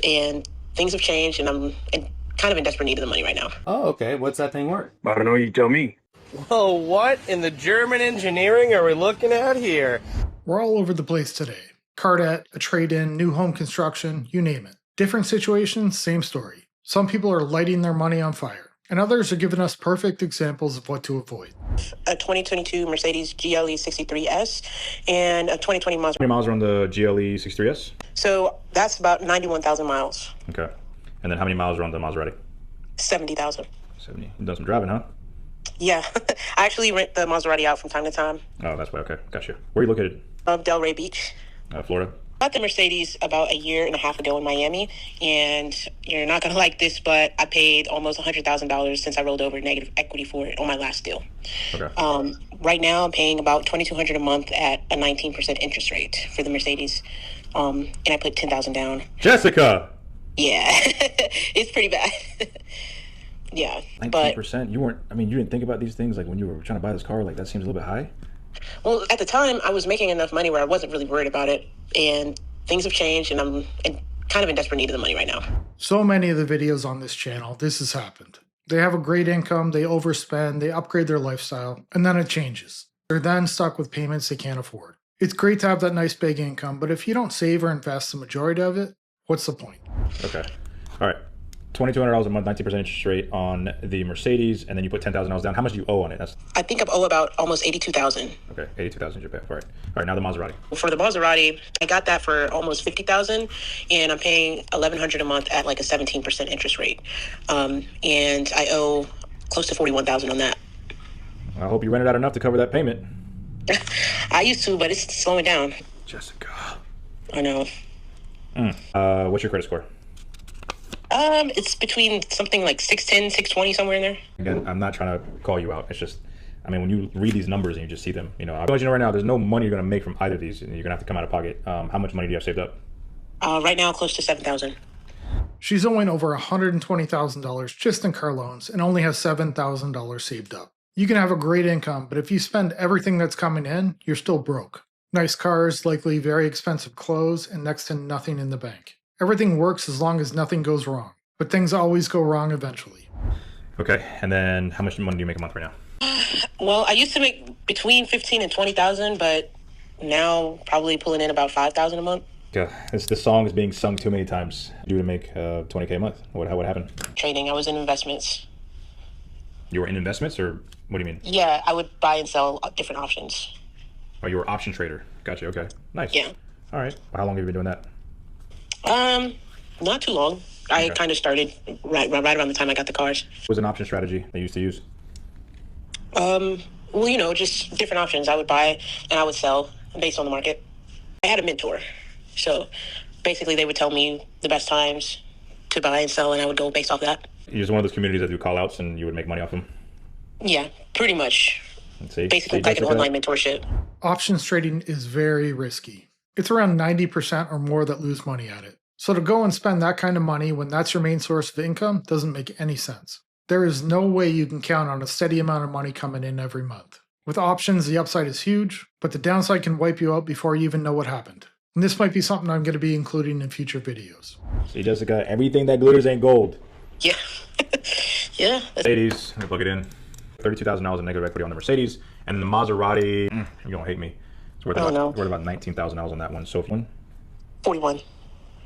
and things have changed, and I'm kind of in desperate need of the money right now. Oh, okay. What's that thing worth? I don't know, you tell me. Whoa, what in the German engineering are we looking at here? We're all over the place today. Car debt, a trade-in, new home construction, you name it. Different situations, same story. Some people are lighting their money on fire, and others are giving us perfect examples of what to avoid. A 2022 Mercedes GLE 63S and a 2020 Mazda. How many miles are on the GLE 63S? So that's about 91,000 miles. Okay. And then how many miles are on the Maserati? 70,000. 70. You done some driving, huh? Yeah, I actually rent the Maserati out from time to time. Oh, that's why. Okay, gotcha. Where are you located? Delray Beach. Florida. I got the Mercedes about a year and a half ago in Miami, and you're not going to like this, but I paid almost $100,000 since I rolled over negative equity for it on my last deal. Okay. Right now, I'm paying about $2,200 a month at a 19% interest rate for the Mercedes, and I put $10,000 down. Jessica! Yeah, it's pretty bad. Yeah, 19%? You didn't think about these things like when you were trying to buy this car? Like, that seems a little bit high? Well, at the time, I was making enough money where I wasn't really worried about it, and things have changed, and I'm kind of in desperate need of the money right now. So many of the videos on this channel, this has happened. They have a great income, they overspend, they upgrade their lifestyle, and then it changes. They're then stuck with payments they can't afford. It's great to have that nice big income, but if you don't save or invest the majority of it, what's the point? Okay. All right. $2,200 a month, 19% interest rate on the Mercedes, and then you put $10,000 down. How much do you owe on it? I think I owe about almost $82,000. Okay, $82,000 you pay for it. All right, now the Maserati. For the Maserati, I got that for almost $50,000, and I'm paying $1,100 a month at like a 17% interest rate, and I owe close to $41,000 on that. I hope you rented out enough to cover that payment. I used to, but it's slowing down. Jessica. I know. What's your credit score? It's between something like 610, 620, somewhere in there. Again, I'm not trying to call you out. It's just, when you read these numbers and you just see them, I'll let you know right now, there's no money you're going to make from either of these, and you're going to have to come out of pocket. How much money do you have saved up? Right now, close to $7,000. She's owing over $120,000 just in car loans and only has $7,000 saved up. You can have a great income, but if you spend everything that's coming in, you're still broke. Nice cars, likely very expensive clothes, and next to nothing in the bank. Everything works as long as nothing goes wrong, but things always go wrong eventually. Okay, and then how much money do you make a month right now? Well, I used to make between $15,000 and $20,000, but now probably pulling in about $5,000 a month. Yeah, the song is being sung too many times. Due to make $20K a month. What happened? Trading. I was in investments. You were in investments, or what do you mean? Yeah, I would buy and sell different options. Oh, you were an option trader. Gotcha. Okay, nice. Yeah. All right. How long have you been doing that? Not too long. I kind of started right around the time I got the cars. What was an option strategy they used to use? Well, just different options. I would buy and I would sell based on the market. I had a mentor. So basically they would tell me the best times to buy and sell, and I would go based off that. You're just one of those communities that do call outs and you would make money off them? Yeah, pretty much. Let's see. Basically like an online mentorship. Options trading is very risky. It's around 90% or more that lose money at it. So to go and spend that kind of money when that's your main source of income doesn't make any sense. There is no way you can count on a steady amount of money coming in every month. With options, the upside is huge, but the downside can wipe you out before you even know what happened. And this might be something I'm going to be including in future videos. See, Jessica, everything that glitters ain't gold. Yeah. Yeah. Mercedes, let me plug it in. $32,000 in negative equity on the Mercedes, and the Maserati, you're going to hate me. It's worth about $19,000 on that one. So 41.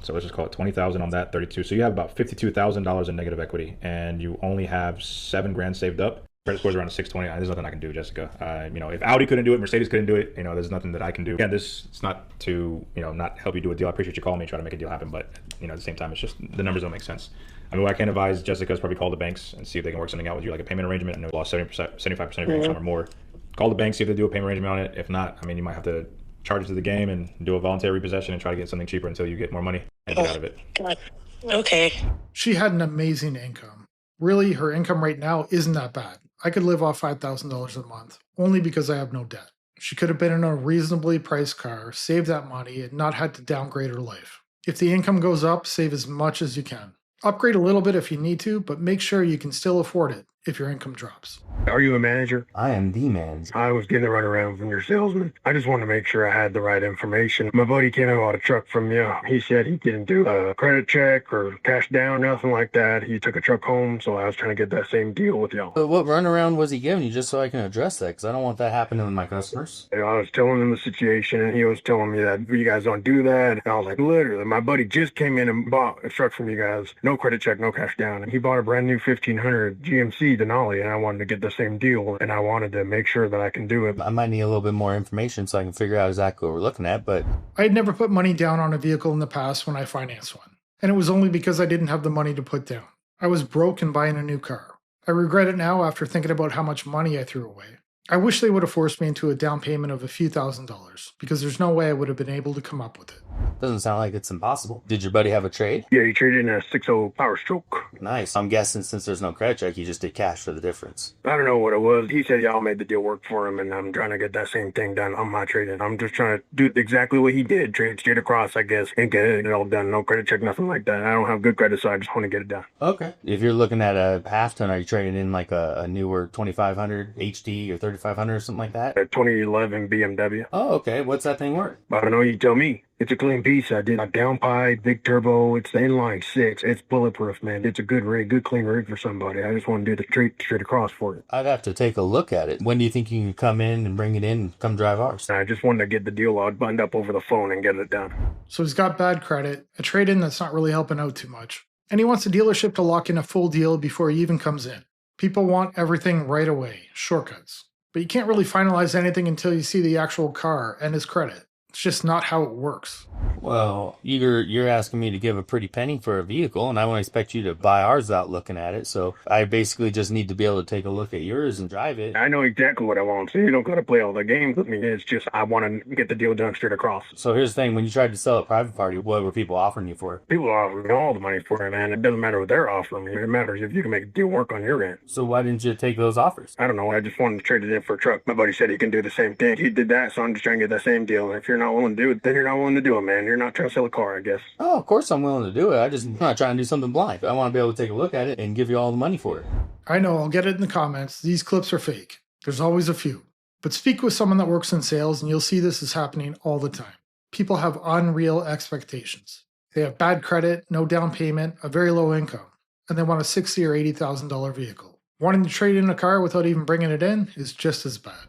So let's just call it $20,000 on that, 32. So you have about $52,000 in negative equity, and you only have $7,000 saved up. Credit score's around a 620. There's nothing I can do, Jessica. If Audi couldn't do it, Mercedes couldn't do it. There's nothing that I can do. Again, it's not to not help you do a deal. I appreciate you calling me and trying to make a deal happen, but at the same time, it's just the numbers don't make sense. What I can advise Jessica is probably call the banks and see if they can work something out with you, like a payment arrangement. And you lost 75% of your income or more. Call the bank, see if they do a payment arrangement on it. If not, you might have to charge it to the game and do a voluntary repossession and try to get something cheaper until you get more money and get out of it. God. Okay. She had an amazing income. Really, her income right now isn't that bad. I could live off $5,000 a month, only because I have no debt. She could have been in a reasonably priced car, saved that money, and not had to downgrade her life. If the income goes up, save as much as you can. Upgrade a little bit if you need to, but make sure you can still afford it if your income drops. Are you a manager? I am the manager. I was getting the runaround from your salesman. I just wanted to make sure I had the right information. My buddy came and bought a truck from you. He said he didn't do a credit check or cash down, nothing like that. He took a truck home, so I was trying to get that same deal with y'all. But what runaround was he giving you, just so I can address that? Because I don't want that happening with my customers. I was telling him the situation, and he was telling me that you guys don't do that. And I was like, literally, my buddy just came in and bought a truck from you guys. No credit check, no cash down. And he bought a brand new 1500 GMC Denali, and I wanted to get the same deal, and I wanted to make sure that I can do it. I might need a little bit more information so I can figure out exactly what we're looking at, but I had never put money down on a vehicle in the past when I financed one, and it was only because I didn't have the money to put down. I was broke and buying a new car. I regret it now after thinking about how much money I threw away. I wish they would have forced me into a down payment of a few $1,000s, because there's no way I would have been able to come up with it. doesn't sound like it's impossible. Did your buddy have a trade? Yeah, he traded in a 6.0 Power Stroke. Nice. I'm guessing since there's no credit check, you just did cash for the difference. I don't know what it was. He said y'all made the deal work for him, and I'm trying to get that same thing done on my trade-in. I'm just trying to do exactly what he did, trade straight across, I guess, and get it all done. No credit check, nothing like that. I don't have good credit, so I just want to get it done. Okay. If you're looking at a half ton, are you trading in like a newer 2500 HD or 3500 or something like that? A 2011 BMW. Oh, okay. What's that thing worth? I don't know, you tell me. It's a clean piece. I did a downpipe, big turbo. It's the inline 6. It's bulletproof, man. It's a good rig, good clean rig for somebody. I just want to do the straight across for it. I'd have to take a look at it. When do you think you can come in and bring it in and come drive ours? I just wanted to get the deal all buttoned up over the phone and get it done. So he's got bad credit, a trade-in that's not really helping out too much, and he wants a dealership to lock in a full deal before he even comes in. People want everything right away, shortcuts. But you can't really finalize anything until you see the actual car and his credit. It's just not how it works. Well, you're asking me to give a pretty penny for a vehicle, and I won't expect you to buy ours without looking at it. So I basically just need to be able to take a look at yours and drive it. I know exactly what I want, so you don't got to play all the games with me. It's just I want to get the deal done straight across. So here's the thing. When you tried to sell a private party, what were people offering you for? People are offering me all the money for it, man. It doesn't matter what they're offering me. It matters if you can make a deal work on your end. So why didn't you take those offers? I don't know. I just wanted to trade it in for a truck. My buddy said he can do the same thing. He did that, so I'm just trying to get that same deal. And if you're not willing to do it, then you're not willing to do it, man. You're not trying to sell a car, I guess. Oh, of course I'm willing to do it. I'm not trying to do something blind. I want to be able to take a look at it and give you all the money for it. I know, I'll get it in the comments. These clips are fake. There's always a few. But speak with someone that works in sales and you'll see this is happening all the time. People have unreal expectations. They have bad credit, no down payment, a very low income, and they want a $60,000 or $80,000 vehicle. Wanting to trade in a car without even bringing it in is just as bad.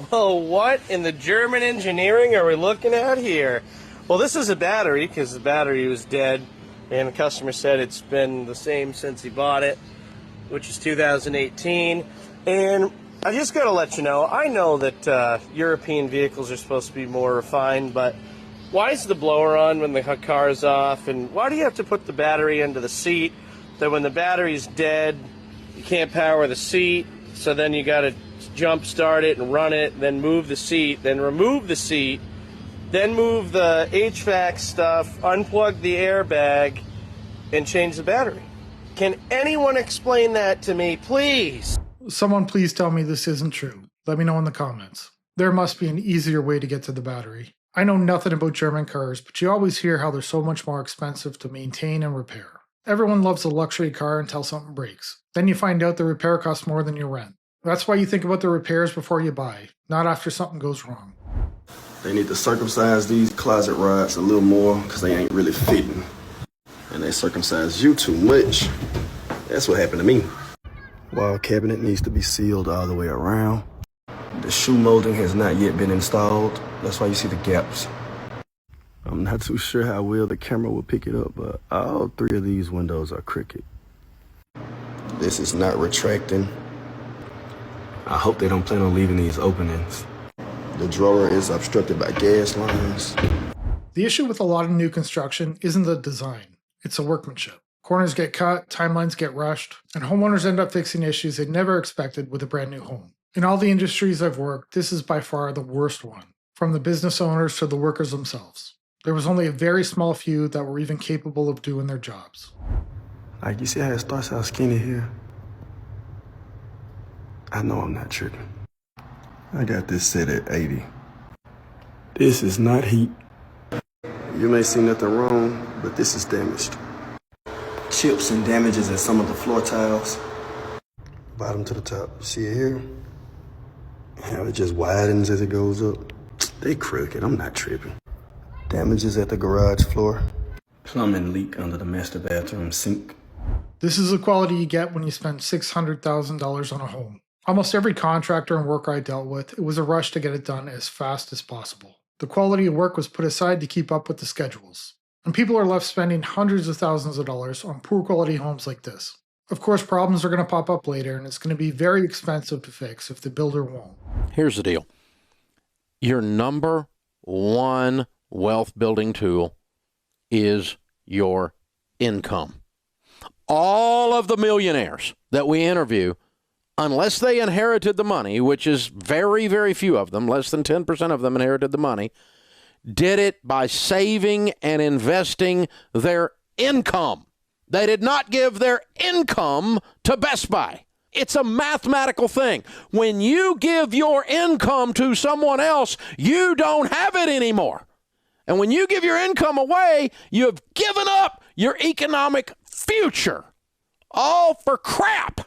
Whoa, what in the German engineering are we looking at here? Well, this is a battery because the battery was dead, and the customer said it's been the same since he bought it, which is 2018. And I just got to let you know, I know that European vehicles are supposed to be more refined, but why is the blower on when the car is off? And why do you have to put the battery into the seat that when the battery's dead, you can't power the seat, so then you got to jump start it and run it, then move the seat, then remove the seat, then move the HVAC stuff, unplug the airbag, and change the battery? Can anyone explain that to me, please? Someone please tell me this isn't true. Let me know in the comments. There must be an easier way to get to the battery. I know nothing about German cars, but you always hear how they're so much more expensive to maintain and repair. Everyone loves a luxury car until something breaks. Then you find out the repair costs more than your rent. That's why you think about the repairs before you buy, not after something goes wrong. They need to circumcise these closet rods a little more because they ain't really fitting. And they circumcise you too much. That's what happened to me. Wall cabinet needs to be sealed all the way around. The shoe molding has not yet been installed. That's why you see the gaps. I'm not too sure how well the camera will pick it up, but all three of these windows are crooked. This is not retracting. I hope they don't plan on leaving these openings. The drawer is obstructed by gas lines. The issue with a lot of new construction isn't the design, it's the workmanship. Corners get cut, timelines get rushed, and homeowners end up fixing issues they never expected with a brand new home. In all the industries I've worked, this is by far the worst one, from the business owners to the workers themselves. There was only a very small few that were even capable of doing their jobs. Like, you see how it starts out skinny here? I know I'm not tripping. I got this set at 80. This is not heat. You may see nothing wrong, but this is damaged. Chips and damages in some of the floor tiles. bottom to the top. You see it here? How it just widens as it goes up. They crooked, I'm not tripping. Damages at the garage floor. Plumbing leak under the master bathroom sink. This is the quality you get when you spend $600,000 on a home. Almost every contractor and worker I dealt with, it was a rush to get it done as fast as possible. The quality of work was put aside to keep up with the schedules. And people are left spending hundreds of thousands of dollars on poor quality homes like this. Of course, problems are going to pop up later, and it's going to be very expensive to fix if the builder won't. Here's the deal. Your number one wealth building tool is your income. All of the millionaires that we interview, unless they inherited the money, which is very, very few of them, less than 10% of them inherited the money, did it by saving and investing their income. They did not give their income to Best Buy. It's a mathematical thing. When you give your income to someone else, you don't have it anymore. And when you give your income away, you have given up your economic future. All for crap.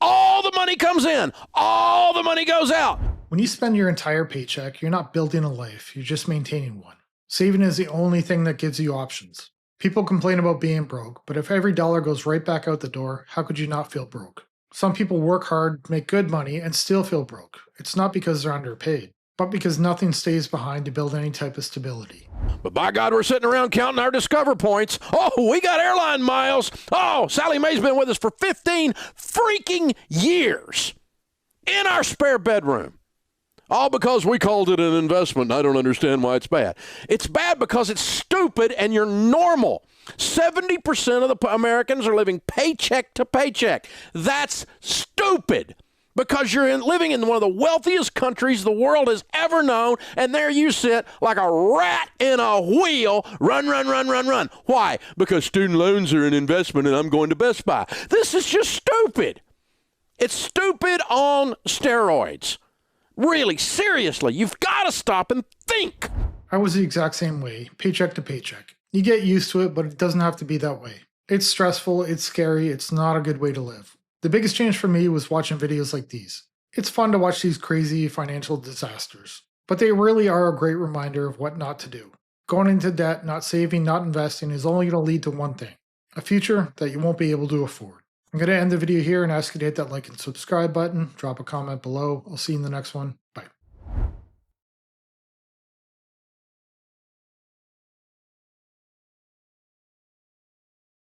All the money comes in. All the money goes out. When you spend your entire paycheck, you're not building a life, you're just maintaining one. Saving is the only thing that gives you options. People complain about being broke, but if every dollar goes right back out the door, how could you not feel broke? Some people work hard, make good money, and still feel broke. It's not because they're underpaid, but because nothing stays behind to build any type of stability. But by God, we're sitting around counting our Discover points. Oh, we got airline miles. Oh, Sally Mae's been with us for 15 freaking years in our spare bedroom. All because we called it an investment. I don't understand why it's bad. It's bad because it's stupid and you're normal. 70% of the Americans are living paycheck to paycheck. That's stupid because you're living in one of the wealthiest countries the world has ever known, and there you sit like a rat in a wheel. Run, run, run, run, run. Why? Because student loans are an investment and I'm going to Best Buy. This is just stupid. It's stupid on steroids. Really, seriously, you've got to stop and think. I was the exact same way, paycheck to paycheck. You get used to it, but it doesn't have to be that way. It's stressful, it's scary, it's not a good way to live. The biggest change for me was watching videos like these. It's fun to watch these crazy financial disasters, but they really are a great reminder of what not to do. Going into debt, not saving, not investing is only going to lead to one thing, a future that you won't be able to afford. I'm going to end the video here and ask you to hit that like and subscribe button, drop a comment below. I'll see you in the next one.